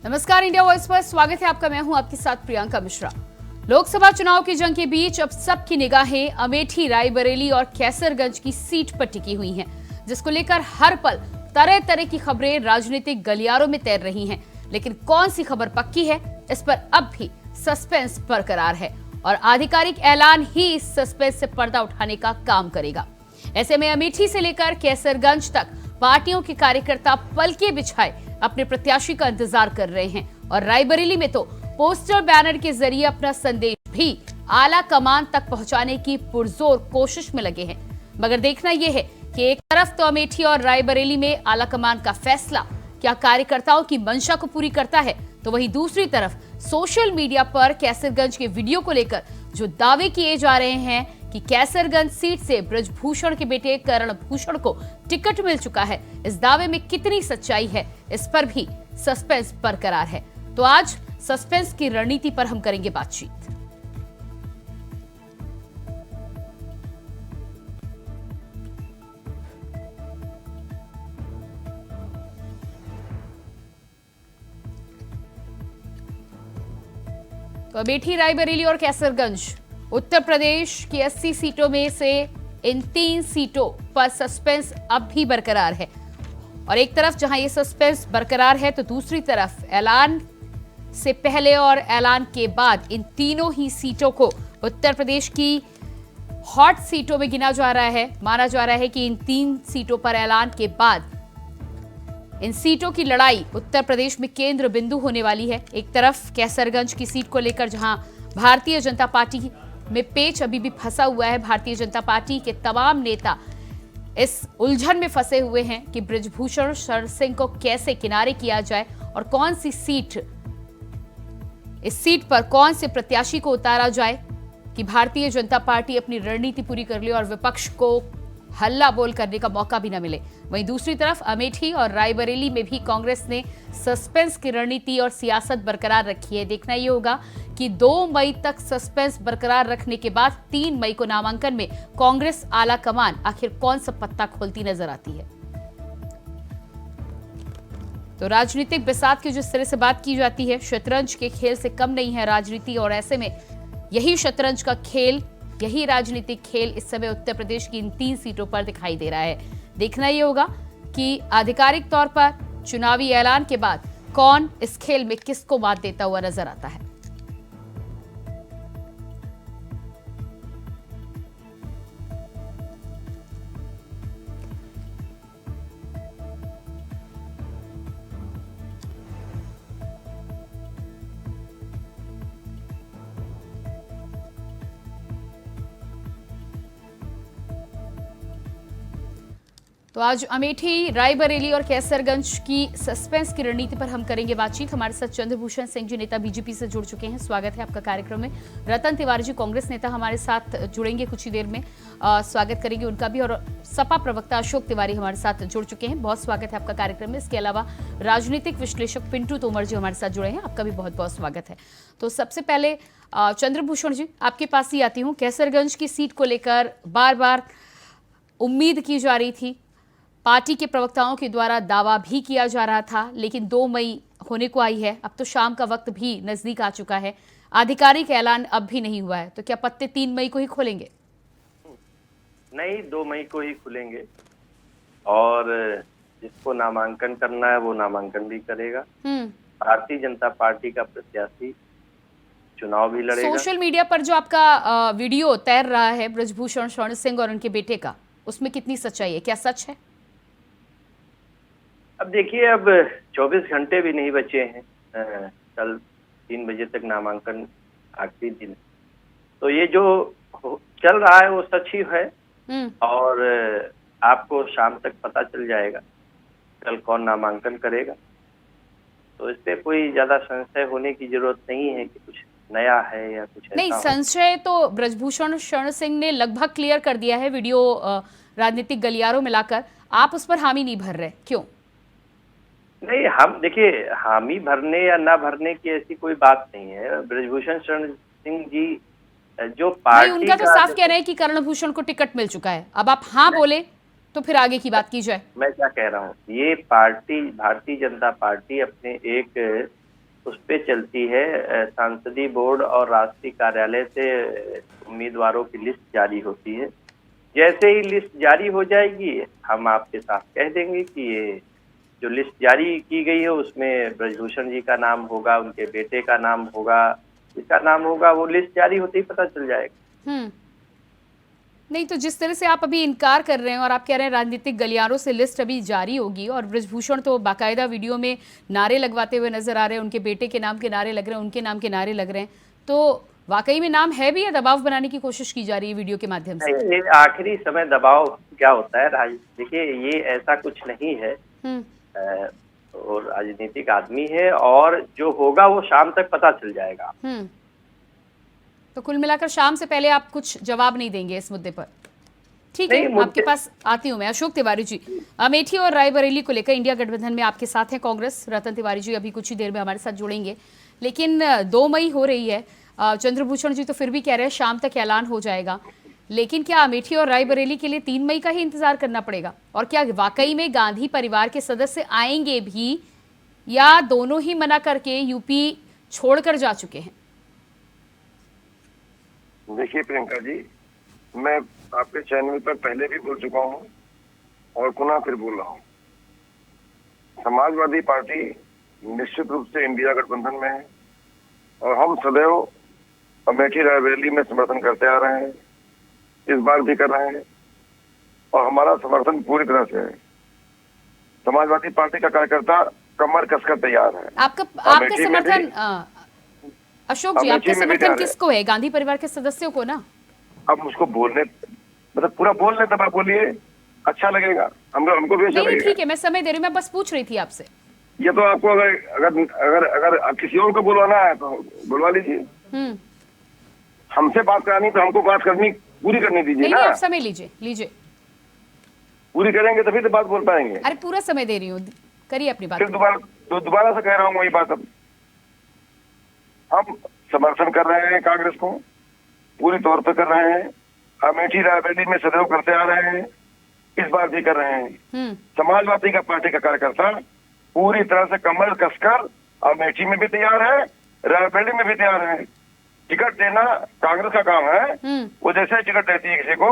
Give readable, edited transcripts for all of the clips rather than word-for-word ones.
नमस्कार, India voice पर स्वागत है आपका। मैं हूं आपके साथ प्रियंका मिश्रा। लोकसभा चुनाव की जंग के बीच अब सबकी निगाहें अमेठी, रायबरेली और कैसरगंज की सीट पर टिकी हुई हैं, जिसको लेकर हर पल तरह तरह की खबरें राजनीतिक गलियारों में तैर रही हैं। लेकिन कौन सी खबर पक्की है, इस पर अब भी सस्पेंस बरकरार है और आधिकारिक ऐलान ही इस सस्पेंस से पर्दा उठाने का काम करेगा। ऐसे में अमेठी से लेकर कैसरगंज तक पार्टियों के कार्यकर्ता पलके बिछाए अपने प्रत्याशी का इंतजार कर रहे हैं और रायबरेली में तो पोस्टर बैनर के जरिए अपना संदेश भी आला कमान तक पहुंचाने की पुरजोर कोशिश में लगे हैं। मगर देखना यह है कि एक तरफ तो अमेठी और रायबरेली में आला कमान का फैसला क्या कार्यकर्ताओं की मंशा को पूरी करता है, तो वहीं दूसरी तरफ सोशल मीडिया पर कैसरगंज के वीडियो को लेकर जो दावे किए जा रहे हैं कि कैसरगंज सीट से ब्रजभूषण के बेटे कर्णभूषण को टिकट मिल चुका है, इस दावे में कितनी सच्चाई है, इस पर भी सस्पेंस बरकरार है। तो आज सस्पेंस की रणनीति पर हम करेंगे बातचीत। तो अमेठी, रायबरेली और कैसरगंज उत्तर प्रदेश की 80 सीटों में से इन 3 सीटों पर सस्पेंस अब भी बरकरार है और एक तरफ जहां ये सस्पेंस बरकरार है तो दूसरी तरफ ऐलान से पहले और ऐलान के बाद इन तीनों ही सीटों को उत्तर प्रदेश की हॉट सीटों में गिना जा रहा है। माना जा रहा है कि इन 3 सीटों पर ऐलान के बाद इन सीटों की लड़ाई उत्तर प्रदेश में केंद्र बिंदु होने वाली है। एक तरफ कैसरगंज की सीट को लेकर जहां भारतीय जनता पार्टी में पेच अभी भी फंसा हुआ है, भारतीय जनता पार्टी के तमाम नेता इस उलझन में फंसे हुए हैं कि ब्रजभूषण शरण सिंह को कैसे किनारे किया जाए और कौन सी सीट, इस सीट पर कौन से प्रत्याशी को उतारा जाए कि भारतीय जनता पार्टी अपनी रणनीति पूरी कर ले और विपक्ष को हल्ला बोल करने का मौका भी न मिले। वहीं दूसरी तरफ अमेठी और रायबरेली में भी कांग्रेस ने सस्पेंस की रणनीति और सियासत बरकरार रखी है। देखना यह होगा कि 2 मई तक सस्पेंस बरकरार रखने के बाद 3 मई को नामांकन में कांग्रेस आला कमान आखिर कौन सा पत्ता खोलती नजर आती है। तो राजनीतिक बिसात की जिस तरह से बात की जाती है, शतरंज के खेल से कम नहीं है राजनीति और ऐसे में यही शतरंज का खेल, यही राजनीतिक खेल इस समय उत्तर प्रदेश की इन 3 सीटों पर दिखाई दे रहा है। देखना यह होगा कि आधिकारिक तौर पर चुनावी ऐलान के बाद कौन इस खेल में किसको मात देता हुआ नजर आता है। तो आज अमेठी, रायबरेली और कैसरगंज की सस्पेंस की रणनीति पर हम करेंगे बातचीत। हमारे साथ चंद्रभूषण सिंह जी, नेता बीजेपी से जुड़ चुके हैं, स्वागत है आपका कार्यक्रम में। रतन तिवारी जी, कांग्रेस नेता, हमारे साथ जुड़ेंगे कुछ ही देर में, स्वागत करेंगे उनका भी। और सपा प्रवक्ता अशोक तिवारी हमारे साथ जुड़ चुके हैं, बहुत स्वागत है आपका कार्यक्रम में। इसके अलावा राजनीतिक विश्लेषक पिंटू तोमर जी हमारे साथ जुड़े हैं, आपका भी बहुत बहुत स्वागत है। तो सबसे पहले चंद्रभूषण जी, आपके पास ही आती हूँ। कैसरगंज की सीट को लेकर बार बार उम्मीद की जा रही थी, पार्टी के प्रवक्ताओं के द्वारा दावा भी किया जा रहा था, लेकिन 2 मई होने को आई है, अब तो शाम का वक्त भी नजदीक आ चुका है, आधिकारिक ऐलान अब भी नहीं हुआ है, तो क्या पत्ते 3 मई को ही खोलेंगे? नहीं, 2 मई को ही खुलेंगे और जिसको नामांकन करना है वो नामांकन भी करेगा। भारतीय जनता पार्टी का प्रत्याशी चुनाव भी लड़ेगा। सोशल मीडिया पर जो आपका वीडियो तैर रहा है ब्रजभूषण शरण सिंह और उनके बेटे का, उसमें कितनी सच्चाई है, क्या सच है? अब देखिए, अब 24 घंटे भी नहीं बचे हैं, कल 3 बजे तक नामांकन आखिरी दिन, तो ये जो चल रहा है वो सच ही है और आपको शाम तक पता चल जाएगा कल कौन नामांकन करेगा। तो इस पे कोई ज्यादा संशय होने की जरूरत नहीं है कि कुछ नया है या कुछ नहीं। संशय तो ब्रजभूषण शरण सिंह ने लगभग क्लियर कर दिया है वीडियो राजनीतिक गलियारों में लाकर, आप उस पर हामी नहीं भर रहे, क्यों? नहीं, हम देखिए, हामी भरने या ना भरने की ऐसी कोई बात नहीं है। ब्रजभूषण शरण सिंह जी जो पार्टी, उनका तो साफ कह रहे हैं कि कर्णभूषण को टिकट मिल चुका है, अब आप हाँ बोले तो फिर आगे की बात की जाए। मैं क्या कह रहा हूँ, ये पार्टी, भारतीय जनता पार्टी अपने एक उस पे चलती है। सांसदीय बोर्ड और राष्ट्रीय कार्यालय से उम्मीदवारों की लिस्ट जारी होती है। जैसे ही लिस्ट जारी हो जाएगी हम आपके साथ कह देंगे कि ये जो लिस्ट जारी की गई है उसमें ब्रजभूषण जी का नाम होगा, उनके बेटे का नाम होगा, जिसका नाम होगा वो लिस्ट जारी होते ही पता चल जाएगा। नहीं तो जिस तरह से आप अभी इनकार कर रहे हैं और आप कह रहे हैं राजनीतिक गलियारों से लिस्ट अभी जारी होगी, और ब्रजभूषण तो बाकायदा वीडियो में नारे लगवाते हुए नजर आ रहे हैं, उनके बेटे के नाम के नारे लग रहे हैं, उनके नाम के नारे लग रहे हैं, तो वाकई में नाम है भी या दबाव बनाने की कोशिश की जा रही है वीडियो के माध्यम से? ये आखिरी समय दबाव क्या होता है देखिए, ये ऐसा कुछ नहीं है। और राजनीतिक आदमी है और जो होगा वो शाम तक पता चल जाएगा। तो कुल मिलाकर शाम से पहले आप कुछ जवाब नहीं देंगे इस मुद्दे पर? ठीक है, आपके पास आती हूँ मैं। अशोक तिवारी जी, अमेठी और रायबरेली को लेकर इंडिया गठबंधन में आपके साथ हैं कांग्रेस। रतन तिवारी जी अभी कुछ ही देर में हमारे साथ जुड़ेंगे, लेकिन 2 मई हो रही है। चंद्रभूषण जी तो फिर भी कह रहे हैं शाम तक ऐलान हो जाएगा, लेकिन क्या अमेठी और रायबरेली के लिए 3 मई का ही इंतजार करना पड़ेगा? और क्या वाकई में गांधी परिवार के सदस्य आएंगे भी, या दोनों ही मना करके यूपी छोड़कर जा चुके हैं? देखिए प्रियंका जी, मैं आपके चैनल पर पहले भी बोल चुका हूँ और पुनः फिर बोल रहा हूँ, समाजवादी पार्टी निश्चित रूप से इंडिया गठबंधन में है और हम सदैव अमेठी रायबरेली में समर्थन करते आ रहे हैं, इस बार भी कर रहे हैं और हमारा समर्थन पूरी तरह से है। समाजवादी पार्टी का कार्यकर्ता कमर कसकर तैयार है। आपका समर्थन अशोक जी, आपका समर्थन किसको है? गांधी परिवार के सदस्यों को ना? अब मुझको बोलने, मतलब पूरा बोल लेते, आप बोलिए, अच्छा लगेगा, हमको भी अच्छा लगेगा। ठीक है, मैं समय दे रही हूँ, मैं बस पूछ रही थी आपसे। ये तो आपको अगर किसी और को बुलवाना है तो बुलवा लीजिए। हमसे बात करानी तो हमको बात करनी पूरी करनी दीजिए ना। आप समय लीजिए, पूरी करेंगे तभी तो बात बोल पाएंगे। अरे पूरा समय दे रही हूँ, करिए अपनी बात। फिर दोबारा से कह रहा हूँ वही बात। अब हम समर्थन कर रहे हैं कांग्रेस को, पूरी तौर पर कर रहे हैं। अमेठी रायबरेली में सदैव करते आ रहे हैं, इस बार भी कर रहे हैं। समाजवादी का पार्टी का कार्यकर्ता पूरी तरह से कमर कसकर अमेठी में भी तैयार है, रायबरेली में भी तैयार है। टिकट देना कांग्रेस का काम है, वो जैसे टिकट देती है किसी को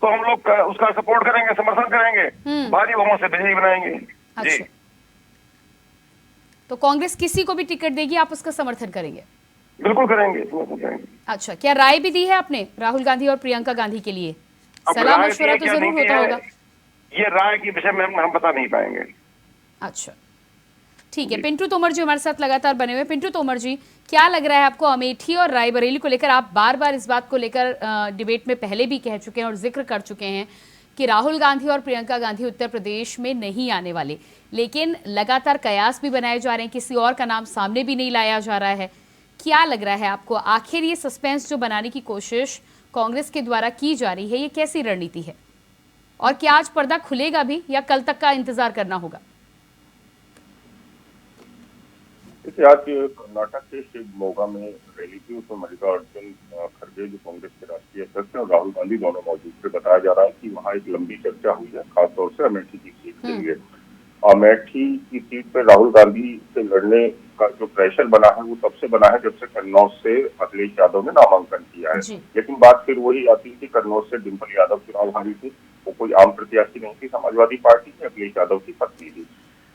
तो हम लोग उसका सपोर्ट करेंगे, समर्थन करेंगे, भारी बहुमत से विजयी बनाएंगे। अच्छा। जी, तो कांग्रेस किसी को भी टिकट देगी, आप उसका समर्थन करेंगे? बिल्कुल करेंगे। अच्छा, क्या राय भी दी है आपने राहुल गांधी और प्रियंका गांधी के लिए? सलाह मशवरा तो जरूर होता होगा। ये राय के विषय में हम बता नहीं पाएंगे। अच्छा, ठीक है। पिंटू तोमर जी हमारे साथ लगातार बने हुए। पिंटू तोमर जी, क्या लग रहा है आपको अमेठी और रायबरेली को लेकर? आप बार बार इस बात को लेकर डिबेट में पहले भी कह चुके हैं और जिक्र कर चुके हैं कि राहुल गांधी और प्रियंका गांधी उत्तर प्रदेश में नहीं आने वाले, लेकिन लगातार कयास भी बनाए जा रहे हैं, किसी और का नाम सामने भी नहीं लाया जा रहा है। क्या लग रहा है आपको, आखिर ये सस्पेंस जो बनाने की कोशिश कांग्रेस के द्वारा की जा रही है, ये कैसी रणनीति है? और क्या आज पर्दा खुलेगा भी या कल तक का इंतजार करना होगा? देखिए, आज कर्नाटक के शिवमोगा में रैली थी, उसमें मल्लिकार्जुन खड़गे जो कांग्रेस के राष्ट्रीय अध्यक्ष हैं और राहुल गांधी दोनों मौजूद थे। बताया जा रहा है कि वहाँ एक लंबी चर्चा हुई है, खासतौर से अमेठी की सीट के लिए। अमेठी की सीट पर राहुल गांधी से लड़ने का जो प्रेशर बना है वो तब से बना है जब से कन्नौज से अखिलेश यादव ने नामांकन किया है। लेकिन बात फिर वही आती है कि कन्नौज से डिम्पल यादव चुनाव हारी थी, वो कोई आम प्रत्याशी नहीं थी समाजवादी पार्टी की, अखिलेश यादव की पत्नी थी।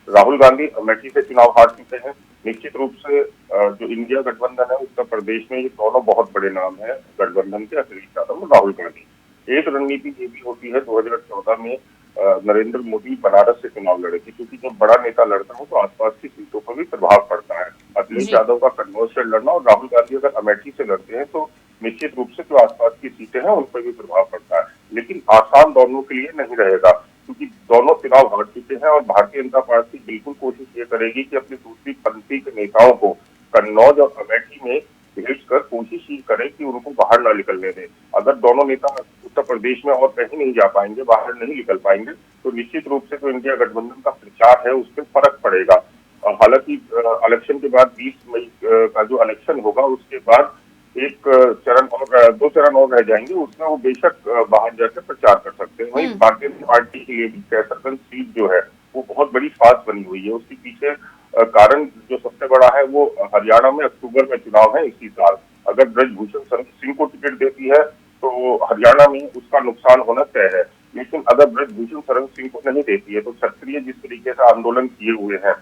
राहुल गांधी अमेठी से चुनाव हार चुके हैं। निश्चित रूप से जो इंडिया गठबंधन है उत्तर प्रदेश में, ये दोनों बहुत बड़े नाम है गठबंधन के, अखिलेश यादव और राहुल गांधी। एक रणनीति ये भी होती है, 2014 में नरेंद्र मोदी बनारस से चुनाव लड़े थे, क्योंकि जब बड़ा नेता लड़ता है तो आसपास की सीटों पर भी प्रभाव पड़ता है। अखिलेश यादव का कन्नौज से लड़ना और राहुल गांधी अगर अमेठी से लड़ते हैं तो निश्चित रूप से जो आसपास की सीटें हैं उन पर भी प्रभाव पड़ता है। लेकिन आसान दोनों के लिए नहीं रहेगा, क्योंकि दोनों चुनाव हार चुके हैं और भारतीय जनता पार्टी बिल्कुल कोशिश ये करेगी कि अपनी दूसरी पंक्ति के नेताओं को कन्नौज और अमेठी में भेजकर कोशिश ये करे कि उनको बाहर ना निकलने दें। अगर दोनों नेता उत्तर प्रदेश में और कहीं नहीं जा पाएंगे, बाहर नहीं निकल पाएंगे, तो निश्चित रूप से जो इंडिया गठबंधन का प्रचार है उस पर फर्क पड़ेगा। हालांकि इलेक्शन के बाद 20 मई का जो इलेक्शन होगा उसके बाद एक चरण और 2 चरण और रह जाएंगे, उसमें वो बेशक बाहर जाकर प्रचार कर सकते हैं। वहीं भारतीय जनता पार्टी के लिए भी कैसरगंज सीट जो है वो बहुत बड़ी फास्ट बनी हुई है, उसके पीछे कारण जो सबसे बड़ा है वो हरियाणा में अक्टूबर में चुनाव है इसी साल। अगर ब्रजभूषण सिंह को टिकट देती है तो हरियाणा में उसका नुकसान होना तय है, लेकिन अगर ब्रजभूषण शरण सिंह को नहीं देती है तो क्षत्रिय जिस तरीके से आंदोलन किए हुए हैं,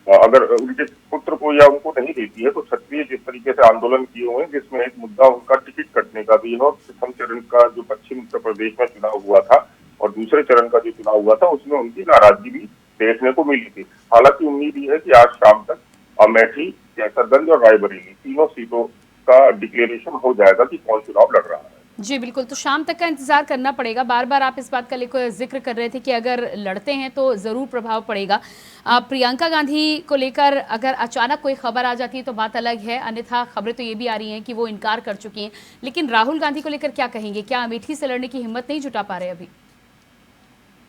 अगर उनके पुत्र को या उनको नहीं देती है तो क्षत्रिय जिस तरीके से आंदोलन किए हुए हैं, जिसमें एक मुद्दा उनका टिकट कटने का भी है, और प्रथम चरण का जो पश्चिम उत्तर प्रदेश में चुनाव हुआ था और दूसरे चरण का जो चुनाव हुआ था उसमें उनकी नाराजगी भी देखने को मिली थी। हालांकि उम्मीद ये है कि आज शाम तक अमेठी, कैसरगंज और रायबरेली तीनों सीटों का डिक्लेरेशन हो जाएगा कि कौन चुनाव लड़ रहा है। जी बिल्कुल, तो शाम तक का इंतजार करना पड़ेगा। बार बार आप इस बात का जिक्र कर रहे थे कि अगर लड़ते हैं तो ज़रूर प्रभाव पड़ेगा। प्रियंका गांधी को लेकर अगर अचानक कोई खबर आ जाती है तो बात अलग है, अन्यथा खबरें तो ये भी आ रही हैं कि वो इनकार कर चुकी हैं। लेकिन राहुल गांधी को लेकर क्या कहेंगे? क्या अमेठी से लड़ने की हिम्मत नहीं जुटा पा रहे अभी?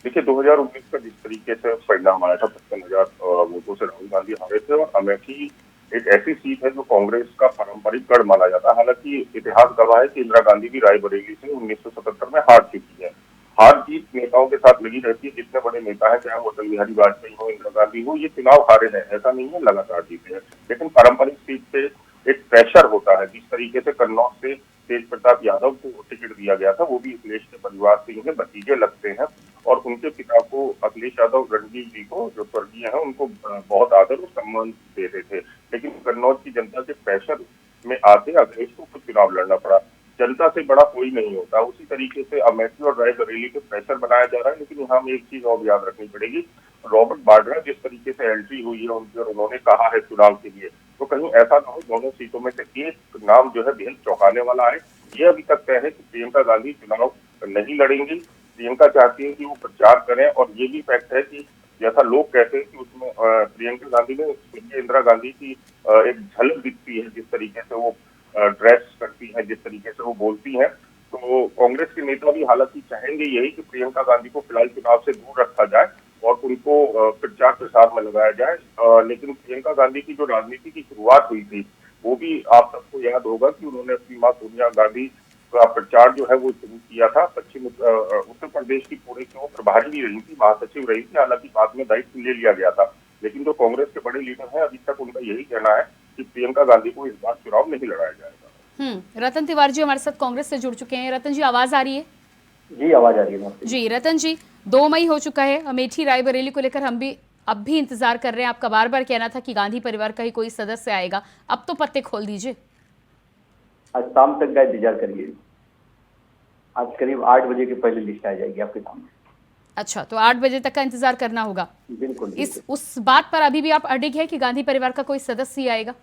देखिए, 2019 का जिस तरीके से परिणाम आया था, 55,000 वोटों से राहुल गांधी हारे थे, और अमेठी एक ऐसी सीट है जो कांग्रेस का पारंपरिक गढ़ माना जाता है। हालांकि इतिहास गवाह है कि इंदिरा गांधी भी रायबरेली से 1977 में हार चुकी है। हार जीत नेताओं के साथ लगी रहती है, जितने बड़े नेता है, चाहे वो अटल बिहारी वाजपेयी हो, इंदिरा गांधी हो, ये चुनाव हारे हैं, ऐसा नहीं है, लगातार जीते हैं। लेकिन पारंपरिक सीट पे एक प्रेशर होता है। जिस तरीके से कन्नौज से तेज प्रताप यादव को टिकट दिया गया था, वो भी अखिलेश के परिवार से इनके भतीजे लगते हैं, और उनके पिता को अखिलेश यादव रणजीत जी को जो स्वर्गीय हैं उनको बहुत आदर और सम्मान देते थे। लेकिन कन्नौज की जनता के प्रेशर में आते अखिलेश को खुद चुनाव लड़ना पड़ा। जनता से बड़ा कोई नहीं होता। उसी तरीके से अमेठी और रायबरेली पे प्रेशर बनाया जा रहा है। लेकिन यहाँ में एक चीज और याद रखनी पड़ेगी, रॉबर्ट वाड्रा जिस तरीके से एंट्री हुई है उनकी और उन्होंने कहा है चुनाव के लिए, तो कहीं ऐसा ना हो दोनों सीटों में से एक नाम जो है बेहद चौंकाने वाला है। ये अभी तक तय है कि प्रियंका गांधी चुनाव नहीं लड़ेंगी। प्रियंका चाहती है कि वो प्रचार करें, और ये भी फैक्ट है कि जैसा लोग कहते हैं कि उसमें प्रियंका गांधी में इंदिरा गांधी की एक झलक दिखती है, जिस तरीके से वो ड्रेस करती है, जिस तरीके से वो बोलती हैं। तो कांग्रेस के नेता भी हालांकि चाहेंगे यही कि प्रियंका गांधी को फिलहाल चुनाव से दूर रखा जाए और उनको प्रचार प्रसार में लगाया जाए। लेकिन प्रियंका गांधी की जो राजनीति की शुरुआत हुई थी, वो भी आप सबको याद होगा कि उन्होंने अपनी मां सोनिया गांधी का प्रचार जो है वो शुरू किया था। पश्चिम उत्तर प्रदेश की पूरे की वो प्रभारी भी रही थी, महासचिव रही थी। हालांकि बाद में दायित्व ले लिया गया था। लेकिन जो कांग्रेस के बड़े लीडर हैं, अभी तक उनका यही कहना है कि प्रियंका गांधी को इस बार चुनाव नहीं लड़ाया जाएगा। रतन तिवारी जी हमारे साथ कांग्रेस से जुड़ चुके हैं। रतन जी, आवाज आ रही है? जी, आवाज आ रही है जी। रतन जी, 2 मई हो चुका है। अमेठी रायबरेली को लेकर हम भी अब भी इंतजार कर रहे हैं। आपका बार बार कहना था कि गांधी परिवार का ही कोई सदस्य आएगा, अब तो पत्ते खोल दीजिए। आज शाम तक का इंतजार करिए। आज करीब 8 बजे के पहले लिस्ट आ जाएगी आपके सामने। अच्छा, तो 8 बजे तक का इंतजार करना होगा। बिल्कुल। उस बात पर अभी भी आप अडिग है कि गांधी परिवार का कोई सदस्य ही आएगा?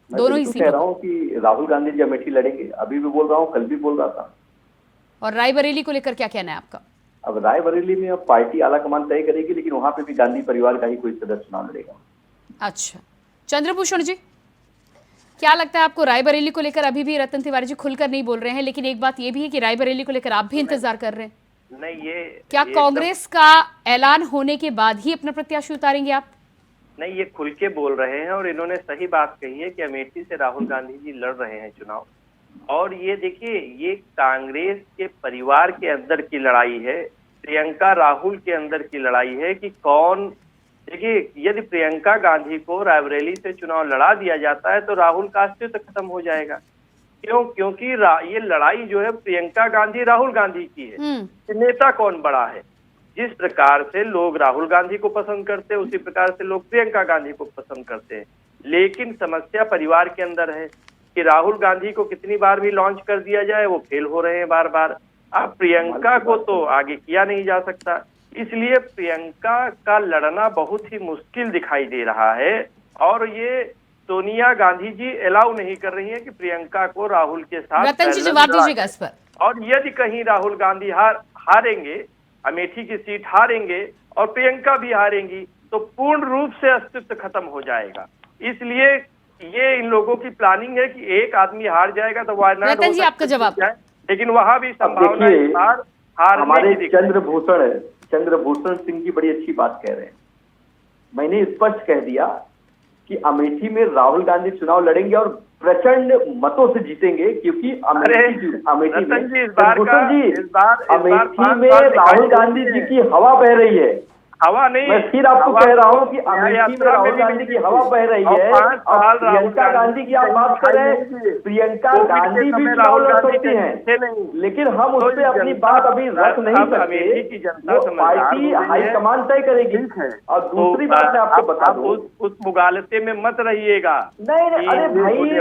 दोनों ही कह रहा हूँ कि राहुल गांधी जी अमेठी लड़ेंगे, अभी भी बोल रहा हूँ, कल भी बोल रहा था। और रायबरेली को लेकर क्या कहना है आपका? अब रायबरेली में अब पार्टी आलाकमान तय करेगी, लेकिन वहां पे भी गांधी परिवार का ही कोई सदस्य चुनाव लड़ेगा। अच्छा, चंद्रभूषण जी, क्या लगता है आपको रायबरेली को लेकर? अभी भी रतन तिवारी जी खुलकर नहीं बोल रहे हैं, लेकिन एक बात ये भी है कि रायबरेली को लेकर आप भी इंतजार कर रहे हैं। नहीं, क्या कांग्रेस का ऐलान होने के बाद ही अपना प्रत्याशी उतारेंगे आप? नहीं, ये खुल के बोल रहे हैं, और इन्होंने सही बात कही है कि अमेठी से राहुल गांधी जी लड़ रहे हैं चुनाव। और ये देखिए, ये कांग्रेस के परिवार के अंदर की लड़ाई है, प्रियंका राहुल के अंदर की लड़ाई है कि कौन। देखिए, यदि प्रियंका गांधी को रायबरेली से चुनाव लड़ा दिया जाता है तो राहुल का अस्तित्व खत्म हो जाएगा। क्यों? क्योंकि ये लड़ाई जो है प्रियंका गांधी राहुल गांधी की है। नेता कौन बड़ा है? जिस प्रकार से लोग राहुल गांधी को पसंद करते हैं, उसी प्रकार से लोग प्रियंका गांधी को पसंद करते हैं। लेकिन समस्या परिवार के अंदर है कि राहुल गांधी को कितनी बार भी लॉन्च कर दिया जाए, वो फेल हो रहे हैं बार बार। अब प्रियंका को तो आगे किया नहीं जा सकता, इसलिए प्रियंका का लड़ना बहुत ही मुश्किल दिखाई दे रहा है। और ये सोनिया गांधी जी अलाउ नहीं कर रही है कि प्रियंका को राहुल के साथ। रतन जी, जवाब दीजिएगा इस पर। और यदि कहीं राहुल गांधी हारेंगे, अमेठी की सीट हारेंगे और प्रियंका भी हारेंगी, तो पूर्ण रूप से अस्तित्व खत्म हो जाएगा। इसलिए ये इन लोगों की प्लानिंग है कि एक आदमी हार जाएगा तो वायनाड रतन जी, आपका जवाब। लेकिन वहां भी संभावना हमारे चंद्रभूषण सिंह जी बड़ी अच्छी बात कह रहे हैं। मैंने स्पष्ट कह दिया कि अमेठी में राहुल गांधी चुनाव लड़ेंगे और प्रचंड मतों से जीतेंगे, क्योंकि अमेठी में राहुल गांधी जी की हवा बह रही है। हवा नहीं, मैं फिर आपको कह रहा हूँ कि हवा अमेठी में राहुल गांधी की हवा बह रही है। और प्रियंका गांधी की आप बात कर रहे हैं, प्रियंका गांधी भी चुनाव लड़ सकती हैं, लेकिन हम उस पर अपनी बात अभी रख नहीं सकते, वो पार्टी हाईकमान तय करेगी। और दूसरी बात मैं आपको बता दूं, उस मुगालते में मत रहिएगा। नहीं, अरे भाई,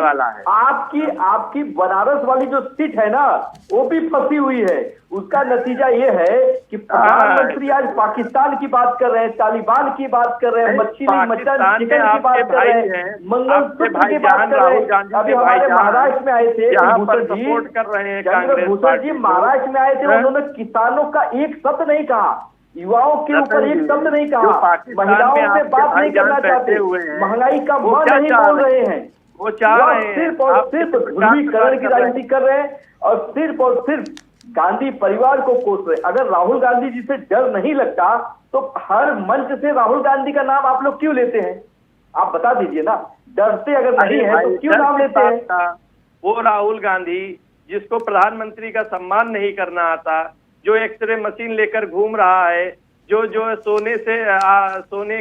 आपकी बनारस वाली जो सीट है ना, वो भी फंसी हुई है। उसका नतीजा ये है कि प्रधानमंत्री आज पाकिस्तान की बात कर रहे हैं, तालिबान की बात कर रहे हैं, मछली मटन चिकन की बात कर रहे हैं, मंगलसूत्र की बात कर रहे हैं। अभी हमारे महाराष्ट्र में आए थे चंद्रभूषण जी, महाराष्ट्र में आए थे, उन्होंने किसानों का एक शब्द नहीं कहा, युवाओं के ऊपर एक शब्द नहीं कहा, महिलाओं से बात नहीं करना चाहते, महंगाई का मान नहीं बोल रहे हैं, वो चाह रहे हैं सिर्फ और सिर्फ ध्रुवीकरण की राजनीति कर रहे हैं और सिर्फ गांधी परिवार को कोस रहे। अगर राहुल गांधी जी से डर नहीं लगता तो हर मंच से राहुल गांधी का नाम आप लोग क्यों लेते हैं? आप बता दीजिए ना, डरते अगर नहीं है तो क्यों नाम लेते हैं? वो राहुल गांधी जिसको प्रधानमंत्री का सम्मान नहीं करना आता, जो एक्सरे मशीन लेकर घूम रहा है, जो सोने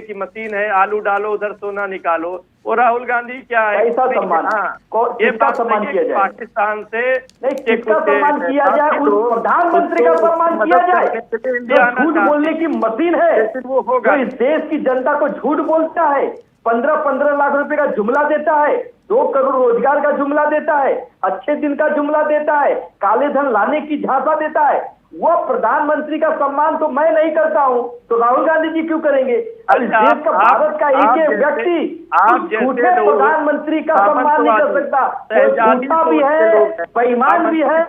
की मशीन है, आलू डालो उधर सोना निकालो, वो राहुल गांधी क्या है? ऐसा सम्मान, किसका सम्मान किया जाए? पाकिस्तान से नहीं, किसका सम्मान किया जाए? उस प्रधानमंत्री का सम्मान किया जाए जो झूठ बोलने की मशीन है, जो इस देश की जनता को झूठ बोलता है, 15-15 लाख रुपए का जुमला देता है, 2 करोड़ रोजगार का जुमला देता है, अच्छे दिन का जुमला देता है, काले धन लाने की झांसा देता है। वो प्रधानमंत्री का सम्मान तो मैं नहीं करता हूँ, तो राहुल गांधी जी क्यों करेंगे? अब इस देश का, भारत का एक व्यक्ति झूठे प्रधानमंत्री का सम्मान नहीं कर सकता। वो झूठा भी है, बेईमान भी है,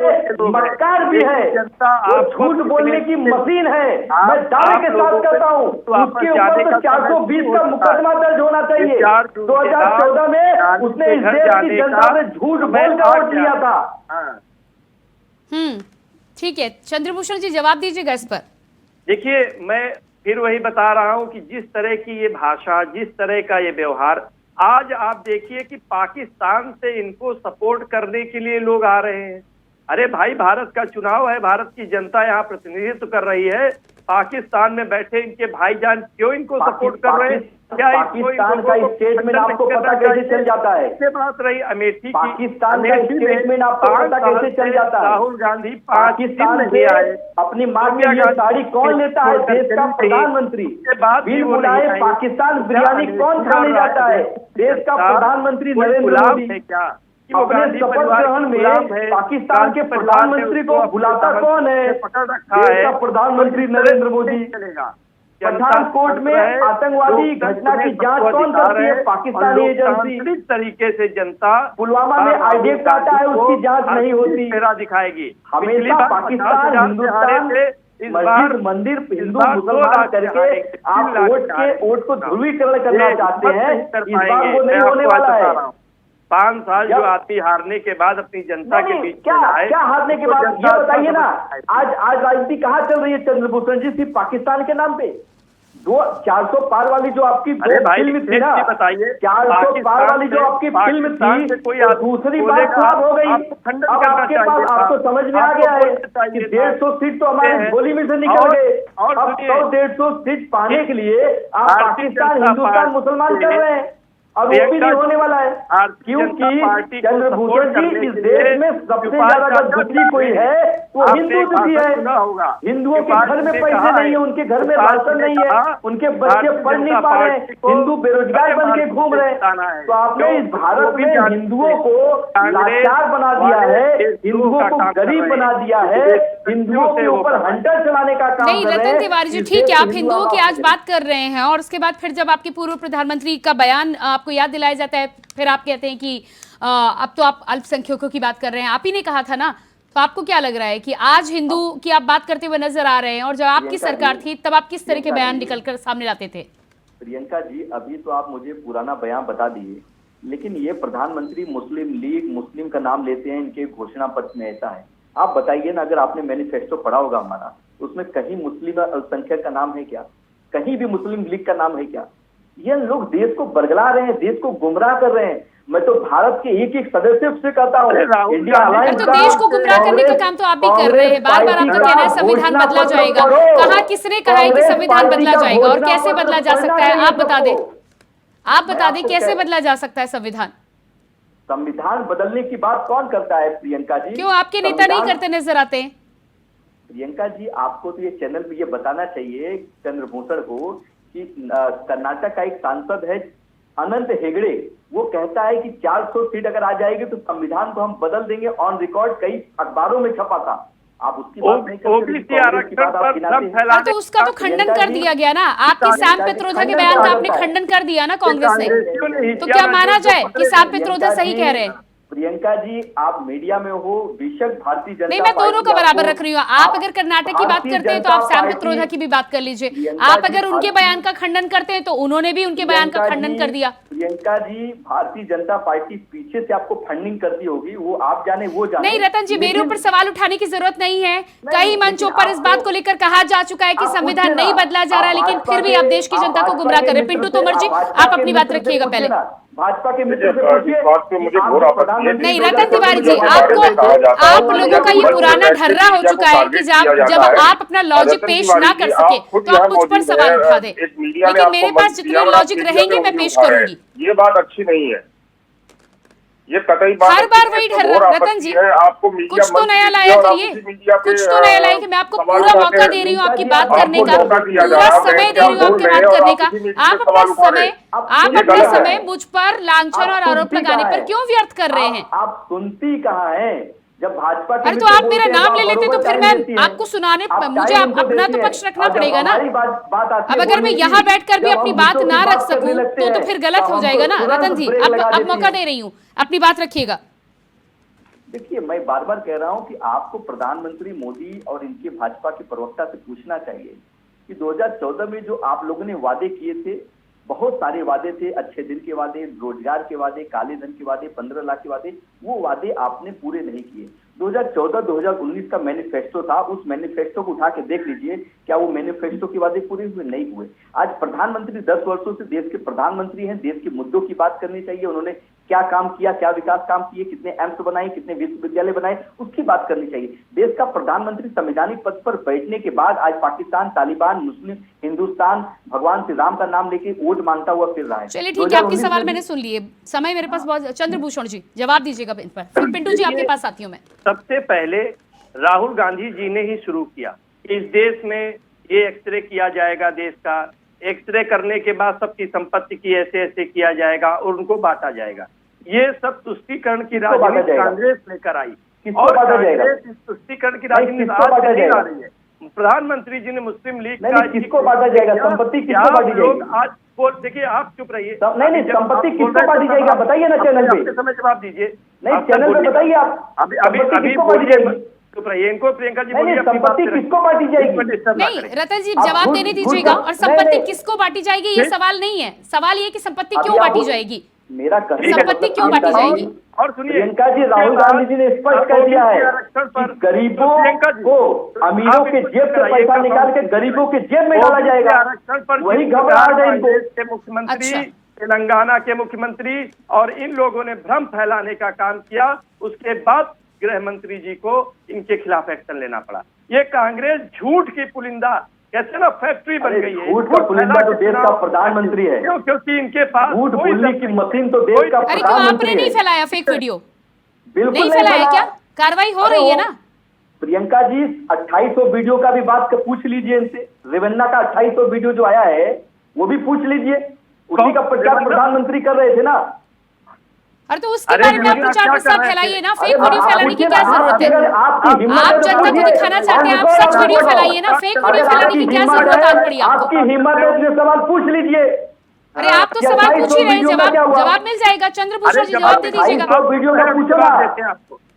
मक्कार भी है, वो झूठ बोलने की मशीन है। मैं दावे के साथ करता हूँ उसके ऊपर तो 420 का मुकदमा दर्ज होना चाहिए। 2014 में उसने इस देश की जनता से झूठ बोलकर वोट लिया था। ठीक है, चंद्रभूषण जी जवाब दीजिएगा इस पर। देखिए, मैं फिर वही बता रहा हूं कि जिस तरह की ये भाषा, जिस तरह का ये व्यवहार, आज आप देखिए कि पाकिस्तान से इनको सपोर्ट करने के लिए लोग आ रहे हैं। अरे भाई, भारत का चुनाव है, भारत की जनता यहाँ प्रतिनिधित्व कर रही है, पाकिस्तान में बैठे इनके भाईजान क्यों इनको सपोर्ट कर रहे हैं? क्या पाकिस्तान का स्टेटमेंट आपको पता कैसे चल जाता है? इससे बात रही अमेठी की, पाकिस्तान का स्टेटमेंट आपको पता कैसे चल जाता है? राहुल गांधी पाकिस्तान से अपनी मां के लिए साड़ी कौन लेता है? देश का प्रधानमंत्री। बिन बुलाए पाकिस्तान बिरयानी कौन खाने जाता है? देश का प्रधानमंत्री नरेंद्र मोदी। अपने शपथ ग्रहण में पाकिस्तान के प्रधानमंत्री को बुलाता कौन है? देश का प्रधानमंत्री नरेंद्र मोदी। पठानकोट में आतंकवादी घटना की जांच कौन करती है? पाकिस्तानी एजेंसी। तरीके से जनता पुलवामा में आईडीएफ आता है, उसकी जांच नहीं होती, दिखाएगी। हमेशा पाकिस्तान हिंदुस्तान मस्जिद मंदिर हिंदू मुसलमान करके आप वोट को ध्रुवीकरण करना चाहते हैं। इस बार वो नहीं होने वाला है। 5 साल जो आती हारने के बाद अपनी जनता के बीच क्या हारने के बाद ये बताइए ना। आज राजनीति कहाँ चल रही है चंद्रभूषण जी? सिर्फ पाकिस्तान के नाम पे 400 पार वाली जो आपकी फिल्म थी ना, 400 पार वाली जो आपकी फिल्म थी, दूसरी बात खराब हो गई। अब आपके पास आपको समझ में आ गया है कि 150 सीट तो हमारे गोली में से निकल गए। अब 100-150 सीट पाने के लिए आप पाकिस्तान हिंदुस्तान मुसलमान कर रहे हैं। अब वो भी नहीं होने वाला है, क्योंकि चंद्रभूषण जी इस देश में सबसे ज्यादा अगर दुखी कोई है तो हिंदू दुखी है। हिंदुओं के घर में पैसे नहीं है, उनके घर में राशन नहीं है, उनके बच्चे पढ़ नहीं पा रहे, हिंदू बेरोजगार बन के घूम रहे हैं। तो आपने इस भारत में हिंदुओं को लाचार बना दिया है, हिंदुओं को गरीब बना दिया है, हिंदुओं के ऊपर हंटर चलाने का काम नहीं। रतन तिवारी जी, ठीक है, आप हिंदुओं की आज बात कर रहे हैं और उसके बाद फिर जब आपके पूर्व प्रधानमंत्री का बयान आपको याद दिलाया जाता है, फिर आप कहते हैं कि अब तो आप अल्पसंख्यकों की बात कर रहे हैं। आप ही ने कहा था ना, तो आपको क्या लग रहा है कि आज हिंदू की आप बात करते हुए नजर आ रहे हैं और जब आपकी सरकार थी तब आप किस तरह के बयान निकलकर सामने लाते थे? प्रियंका जी, अभी तो आप मुझे पुराना बयान बता दिए, लेकिन ये प्रधानमंत्री मुस्लिम लीग मुस्लिम का नाम लेते हैं, इनके घोषणा पत्र में ऐसा है। आप बताइए ना, अगर आपने मैनिफेस्टो पढ़ा होगा हमारा, उसमें कहीं मुस्लिम अल्पसंख्यक का नाम है क्या? कहीं भी मुस्लिम लीग का नाम है क्या? ये लोग देश को बरगला रहे हैं, देश को गुमराह कर रहे हैं। मैं तो भारत के एक एक सदस्य से कहता हूँ इंडिया अरे अलायंस तो देश को गुमराह करने का काम तो आप भी कर रहे हैं। बार बार आपका कहना है संविधान बदला जाएगा। कहा किसने कहा है कि संविधान बदला जाएगा और कैसे बदला जा सकता है? आप बता दें, आप बता दें कैसे बदला जा सकता है संविधान? संविधान बदलने की बात कौन करता है प्रियंका जी? क्यों आपके नेता नहीं करते नजर आते हैं? प्रियंका जी, आपको तो ये चैनल पे ये बताना चाहिए चंद्रभूषण को कि कर्नाटक का एक सांसद है अनंत हेगड़े, वो कहता है कि 400 सीट अगर आ जाएगी तो संविधान को हम बदल देंगे। ऑन रिकॉर्ड कई अखबारों में छपा था। आप उसकी बात नहीं करते। तो उसका तो खंडन कर दिया गया ना। आपकी सैम पित्रोदा के बयान का आपने खंडन कर दिया ना कांग्रेस ने। तो क्या माना जाए कि सैम पित्रोदा सही कह रहे हैं? प्रियंका जी, आप मीडिया में हो, बेशक भारतीय जनता नहीं, मैं दोनों का बराबर रख रही हूँ। आप अगर कर्नाटक की बात करते हैं तो आप सैम पित्रोदा की भी बात कर लीजिए। आप अगर उनके बयान का खंडन करते हैं तो उन्होंने भी उनके बयान का खंडन कर दिया। प्रियंका जी, भारतीय जनता पार्टी पीछे से आपको फंडिंग करती होगी, वो आप जाने वो जाने। नहीं रतन जी, मेरे ऊपर सवाल उठाने की जरूरत नहीं है। कई मंचों पर इस बात को लेकर कहा जा चुका है कि संविधान नहीं बदला जा रहा, लेकिन फिर भी आप देश की जनता को गुमराह कर रहे। पिंटू तोमर जी, आप अपनी बात रखिएगा पहले। भाजपा के मित्र से पूछिए। नहीं रतन तिवारी जी, आपको आप लोगों का ये पुराना ढर्रा हो चुका है कि जब आप अपना लॉजिक पेश ना कर सके तो आप मुझ पर सवाल उठा दें, लेकिन मेरे पास जितने लॉजिक रहेंगे मैं पेश करूंगी। ये बात अच्छी नहीं है, ये कतई बात हर बार वही ढर्रा। रतन जी, आपको कुछ तो नया लाया करिए, कुछ तो नया लाया कि मैं आपको पूरा मौका दे रही हूँ आपकी बात करने का, पूरा समय दे रही हूँ आपकी बात करने का। आप अपना समय मुझ पर लांछन और आरोप लगाने पर क्यों व्यर्थ कर रहे हैं? आप सुनती कहाँ हैं? जब भाजपा अरे तो आप मेरा नाम ले लेते तो फिर मैं आपको सुनाने, मुझे अपना तो पक्ष रखना पड़ेगा ना। अब अगर मैं यहाँ बैठकर भी अपनी बात ना रख सकूं तो फिर गलत हो जाएगा ना। रतन जी, अब मौका दे रही हूँ, अपनी बात रखिएगा। देखिए, मैं बार बार कह रहा हूं कि आपको प्रधानमंत्री मोदी और इनके भाजपा के प्रवक्ता से पूछना चाहिए कि 2014 में जो आप लोगों ने वादे किए थे, बहुत सारे वादे थे, अच्छे दिन के वादे, रोजगार के वादे, काले धन के वादे, 15 लाख के वादे, वो वादे आपने पूरे नहीं किए। 2014-2019 का मैनिफेस्टो था, उस मैनिफेस्टो को उठा के देख लीजिए, क्या वो मैनिफेस्टो के वादे पूरे हुए? नहीं हुए। आज प्रधानमंत्री 10 वर्षों से देश के प्रधानमंत्री हैं, देश के मुद्दों की बात करनी चाहिए। उन्होंने क्या काम किया, क्या विकास काम किए, कितने एम्स बनाए, कितने विश्वविद्यालय बनाए, उसकी बात करनी चाहिए। देश का प्रधानमंत्री संवैधानिक पद पर बैठने के बाद आज पाकिस्तान, तालिबान, मुस्लिम, हिंदुस्तान, भगवान श्री राम का नाम लेके वोट मांगता हुआ फिर रहा है। चलिए ठीक है, आपके सवाल मैंने सुन लिए। समय मेरे पास बहुत। चंद्रभूषण जी जवाब दीजिएगा इन पर, फिर पिंटू जी आपके पास साथियों में। सबसे पहले राहुल गांधी जी ने ही शुरू किया। इस देश में ये एक्सरे किया जाएगा, देश का एक्सरे करने के बाद सबकी संपत्ति की ऐसे ऐसे किया जाएगा और उनको बांटा जाएगा। ये सब तुष्टीकरण की राजनीति कांग्रेस लेकर आई और कांग्रेस इस तुष्टीकरण की राजनीति आज नहीं ला रही है। प्रधानमंत्री जी ने मुस्लिम लीग का किसको बांटा जाएगा? संपत्ति किसको बांटी जाएगी? आज बोल देखिए, आप चुप रहिए। नहीं, संपत्ति किसको बांटी जाएगी बताइए ना चैनल पे। समय जवाब दीजिए। नहीं, चैनल पे बताइए आप। अभी चुप रहिए। इनको प्रियंका जी बोलिए, संपत्ति किसको बांटी जाएगी? नहीं रतन जी, जवाब देने दीजिएगा। और संपत्ति किसको बांटी जाएगी ये सवाल नहीं है, सवाल ये कि संपत्ति क्यों बांटी जाएगी। मेरा संपत्ति क्यों बांटी जाएगी? और सुनिए, प्रियंका जी, राहुल गांधी जी ने स्पष्ट कर दिया है कि गरीबों को अमीरों के जेब से पैसा निकाल के गरीबों के जेब में डाला जाएगा। वही घबराहट है इनको। के मुख्यमंत्री, तेलंगाना के मुख्यमंत्री और इन लोगों ने भ्रम फैलाने का काम किया। उसके बाद गृह मंत्री जी को इनके खिलाफ एक्शन लेना पड़ा। ये कांग्रेस झूठ की पुलिंदा, कैसे ना फैक्ट्री बन गई है। झूठ का पुलिंदा तो देश का प्रधानमंत्री है, क्योंकि इनके पास झूठ बोलने की मशीन तो देश का प्रधानमंत्री है। अरे क्यों आपने नहीं फैलाया फेक वीडियो? बिल्कुल नहीं फैलाया क्या? कार्रवाई हो रही है ना? प्रियंका जी, 2800 वीडियो का भी बात पूछ लीजिए इनसे। रेवन्ना का 2800 वीडियो जो आया है वो भी पूछ लीजिए, उसी का प्रचार प्रधानमंत्री कर रहे थे ना। अरे तो उसके बारे में आप प्रचार प्रसार फैलाइए ना, फेक वीडियो फैलाने की क्या जरूरत है? आप जनता को दिखाना चाहते हैं, आप सच वीडियो फैलाइए ना, फेक वीडियो फैलाने की क्या जरूरत आज पड़ी आपको? आपकी हिम्मत है इसलिए सवाल पूछ लीजिए। अरे आप तो सवाल पूछ ही रहे हैं, जवाब मिल जाएगा। चंद्रभूषण जी जवाब दे दीजिएगा। वीडियो का पूछा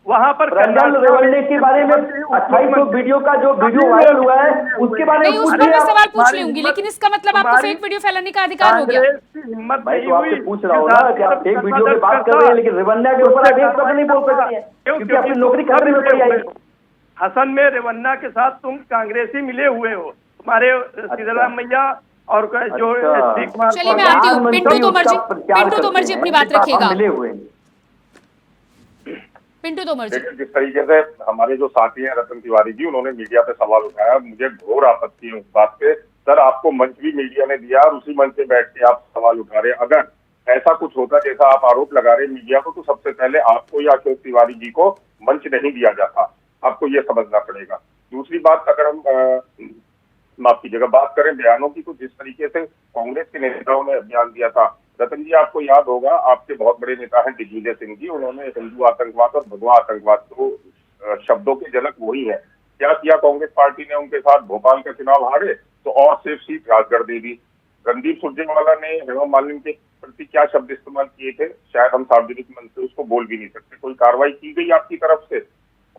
वहाँ पर रंजन रेवन्ने के बारे में 2800 वीडियो का जो वीडियो वायरल हुआ है उसके बारे में उस पर मैं सवाल पूछ लूंगी, लेकिन इसका मतलब आपको फेक वीडियो फैलाने का अधिकार हो गया। हिम्मत मैं तो आपसे पूछ रहा हूँ ना कि आप फेक वीडियो की बात कर रहे हैं, लेकिन रेवन्ना के ऊपर आप एक शब्द नहीं बोल सकते हैं क्योंकि अपनी नौकरी खतरे में पड़ी आई। हसन में रेवन्ना के साथ तुम कांग्रेसी मिले हुए हो, तुम्हारे सीताराम मैया और जो अच्छा। कुमार चलिए मैं आती हूँ पिंटू तोमर जी अपनी बात रखिएगा। मिले हुए हैं। पिंटू तोमर जी, देखिए, जिस तरीके से हमारे जो साथी हैं रतन तिवारी जी, उन्होंने मीडिया पे सवाल उठाया, मुझे घोर आपत्ति है उस बात पे। सर, आपको मंच भी मीडिया ने दिया और उसी मंच पे बैठ के आप सवाल उठा रहे हैं। अगर ऐसा कुछ होता जैसा आप आरोप लगा रहे मीडिया को, तो सबसे पहले आपको या अशोक तिवारी जी को मंच नहीं दिया जाता। आपको ये समझना पड़ेगा। दूसरी बात, अगर हम माफ कीजिएगा, बात करें बयानों की, तो जिस तरीके से कांग्रेस के नेताओं ने बयान दिया था, रतन जी आपको याद होगा, आपके बहुत बड़े नेता हैं दिग्विजय सिंह जी, उन्होंने हिंदू आतंकवाद और भगवा आतंकवाद, तो शब्दों के जनक वही है। क्या किया कांग्रेस पार्टी ने उनके साथ? भोपाल का चुनाव हारे तो और सिर्फ सीट राजगढ़ दे दी। रणदीप सुरजेवाला ने हेमा मालिनी के प्रति क्या शब्द इस्तेमाल किए थे, शायद हम सार्वजनिक मंच से उसको बोल भी नहीं सकते। कोई कार्रवाई की गई आपकी तरफ से?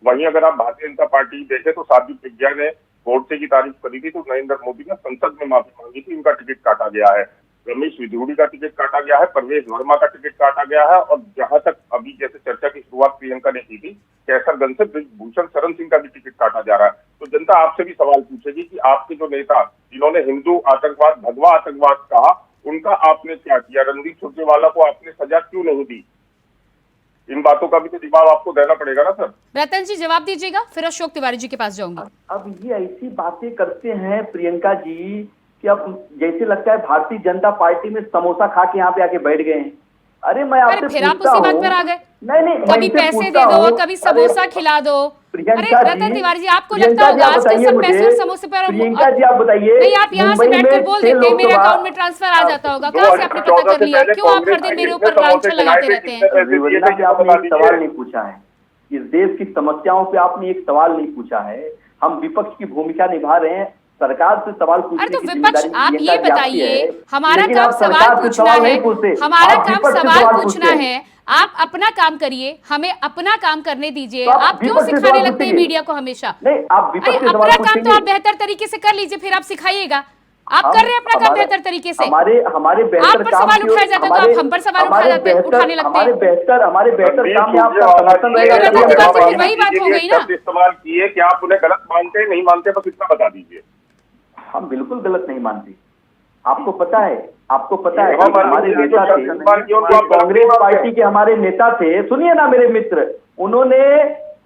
वहीं अगर आप भारतीय जनता पार्टी देखें तो साध्वी प्रज्ञा ने गोडसे की तारीफ करी थी, तो नरेंद्र मोदी ने संसद में माफी मांगी थी, उनका टिकट काटा गया है। रमेश विधूड़ी का टिकट काटा गया है, परवेश वर्मा का टिकट काटा गया है, और जहां तक अभी जैसे चर्चा की शुरुआत प्रियंका ने की थी, कैसरगंज से भूषण शरण सिंह का भी टिकट काटा जा रहा है। तो जनता आपसे भी सवाल पूछेगी कि आपके जो नेता जिन्होंने हिंदू आतंकवाद, भगवा आतंकवाद कहा, उनका आपने क्या किया? रणदीप सुरजेवाला को आपने सजा क्यों नहीं दी? इन बातों का भी तो जवाब आपको देना पड़ेगा ना सर। रतन जी जवाब दीजिएगा, फिर अशोक तिवारी जी के पास जाऊंगी। अब ये ऐसी बातें करते हैं प्रियंका जी कि अब जैसे लगता है भारतीय जनता पार्टी में समोसा खा के यहाँ पे आके बैठ गए हैं। अरे मैं आपसे फिर आप उसी बात पर आ गए। नहीं, कभी पैसे दे दो, कभी समोसा खिला दो। अरे रतन तिवारी जी, आपको लगता होगा आजकल सब पैसे और समोसे पर। प्रियंका जी आप बताइए, नहीं, आप यहाँ से बैठकर बोल देते, मेरे अकाउंट में ट्रांसफर आ जाता होगा। कहाँ से आपने पता कर लिया? क्यों आप हर दिन मेरे ऊपर लांछन लगाते रहते हैं? आपने एक सवाल नहीं पूछा है, इस देश की समस्याओं पे आपने एक सवाल नहीं पूछा है। हम विपक्ष की भूमिका निभा रहे हैं, सरकार से सवाल पूछने अरे तो की विपक्ष, जिम्मेदारी आप ये प्रियंका जी आपकी बताइए, है। हमारा लेकिन काम आप सवाल सरकार से पूछना सवाल है, नहीं पूछते, हमारा आप काम विपक्ष से सवाल सवाल पूछना पूछते है। आप अपना काम करिए, हमें अपना काम करने दीजिए। तो आप क्यों विपक्ष से सिखाने सवाल लगते हैं पूछेंगे? मीडिया को हमेशा? नहीं, आप विपक्ष अरे से सवाल अपना काम तो पूछेंगे। आप बेहतर तरीके से कर लीजिए, फिर आप सिखाइएगा। आप कर रहे हैं अपना काम बेहतर तरीके से। हमारे बेहतर आप पर काम सवाल की ओर- उठाए जाते हैं तो आप हम पर सवाल उठाए जाते हैं, उठाने लगते हमारे हैं। बेहतर काम में आपका समर्थन ये तो रहेगा। रतन तिवारी जी, फिर वही बात हो गई ना। इस्तेमाल किए कि आप उन्हें गलत मानते हैं, नहीं मानते, बस इतना बता दीजिए। हम बिल्कुल गलत नहीं मानते। आपको पता है हेमा कि हमारे मालिनी ने नेता जो थे, इस्तेमाल किया, उनको आप गलत कांग्रेस नहीं मानते? पार्टी के हमारे नेता थे, सुनिए ना मेरे मित्र, उन्होंने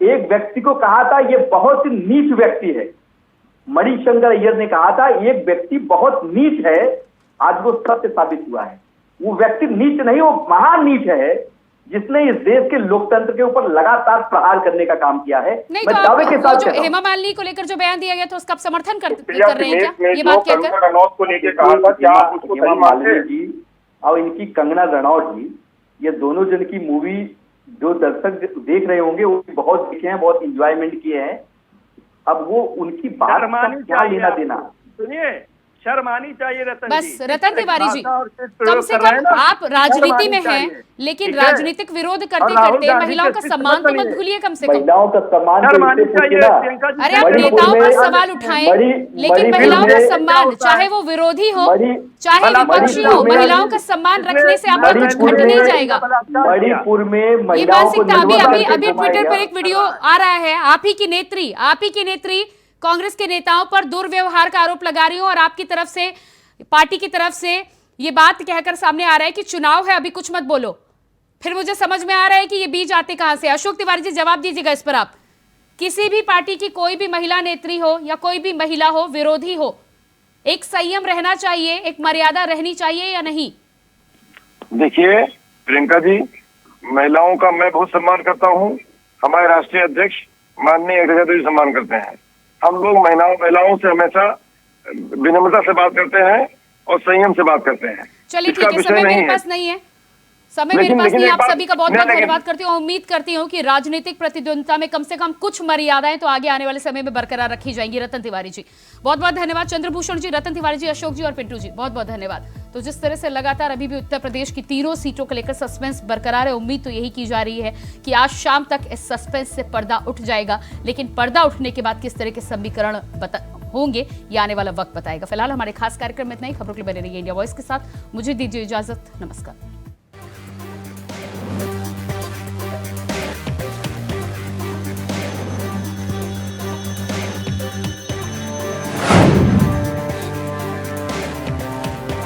एक व्यक्ति को कहा था ये बहुत नीच व्यक्ति है। मणिशंकर अय्यर ने कहा था एक व्यक्ति बहुत नीच है। आज वो सत्य साबित हुआ है। वो व्यक्ति नीच नहीं, वो महान नीच है, जिसने इस देश के लोकतंत्र के ऊपर लगातार प्रहार करने का काम किया है। नहीं मैं तो दावे के आप साथ जो कह रहा हूं। हेमा मालिनी को लेकर जो बयान दिया गया था उसका आप समर्थन कर रहे हैं में क्या? ये जो बात कहकर कंगना रनौत को लेके कहा था, क्या आप उसको हेमा सही मानते मालिनी हैं? जी और इनकी कंगना रनौत जी, ये दोनों जन की मूवी जो दर्शक देख रहे होंगे वो बहुत देखे हैं, बहुत इंजॉयमेंट किए हैं। अब वो उनकी बात का क्या लेना देना? सुनिए, शर्म आनी चाहिए रतन बस जी। रतन तिवारी जी, प्रयोग कम से कर रहे हैं कम ना, आप राजनीति शर्म में आनी हैं, चाहिए। लेकिन ठीक है? राजनीतिक विरोध करते और राहुल करते गांधी महिलाओं के का सिर्फ सम्मान तो समझ मत लिए। भूलिए कम से कम। महिलाओं का सम्मान शर्म तो आनी इससे चाहिए पूछिए ना। प्रियंका जी। अरे आप मणिपुर नेताओं पर में- सवाल उठाएं, लेकिन मणिपुर महिलाओं का में- सम्मान, चाहे वो विरोधी हो चाहे भला विपक्षी मणिपुर हो, में- महिलाओं का सम्मान रखने से आपका कुछ मणिपुर घट नहीं में- जाएगा। मणिपुर में ये महिलाओं को मानसिकता अभी निर्वहन अभी करके अभी घुमाया ट्विटर पर गया। एक वीडियो आ रहा है, आप ही की नेत्री कांग्रेस के नेताओं पर दुर्व्यवहार का आरोप लगा रही हो, और आपकी तरफ से, पार्टी की तरफ से ये बात कहकर सामने आ रहा है कि चुनाव है, अभी कुछ मत बोलो। फिर मुझे समझ में आ रहा है कि ये बीज आते कहां से। अशोक तिवारी जी जवाब दीजिएगा इस पर। आप किसी भी पार्टी की कोई भी महिला नेत्री हो या कोई भी महिला हो, विरोधी हो, एक संयम रहना चाहिए, एक मर्यादा रहनी चाहिए या नहीं? देखिए प्रियंका जी, महिलाओं का मैं बहुत सम्मान करता हूँ। हमारे राष्ट्रीय अध्यक्ष माननीय अग्रजा जी सम्मान करते हैं। हम लोग महिलाओं से हमेशा विनम्रता से बात करते हैं और संयम से बात करते हैं। चलिए इसका ठीक है, विषय समय नहीं मेरे है। पास नहीं है, समय मेरे लेकिन- पास लेकिन नहीं। एक आप बात- सभी का बहुत नहीं, बहुत लेकिन- धन्यवाद करती हूँ। उम्मीद करती हूँ कि राजनीतिक प्रतिद्वंदिता में कम से कम कुछ मर्यादाएं तो आगे आने वाले समय में बरकरार रखी जाएंगी। रतन तिवारी जी बहुत बहुत धन्यवाद। चंद्रभूषण जी, रतन तिवारी जी, अशोक जी और पिंटू जी बहुत बहुत धन्यवाद। तो जिस तरह से लगातार अभी भी उत्तर प्रदेश की तीनों सीटों को लेकर सस्पेंस बरकरार है, उम्मीद तो यही की जा रही है कि आज शाम तक इस सस्पेंस से पर्दा उठ जाएगा। लेकिन पर्दा उठने के बाद किस तरह के समीकरण होंगे ये आने वाला वक्त बताएगा। फिलहाल हमारे खास कार्यक्रम में इतना ही। खबरों के लिए बने रहिए इंडिया वॉइस के साथ। मुझे दीजिए इजाजत, नमस्कार।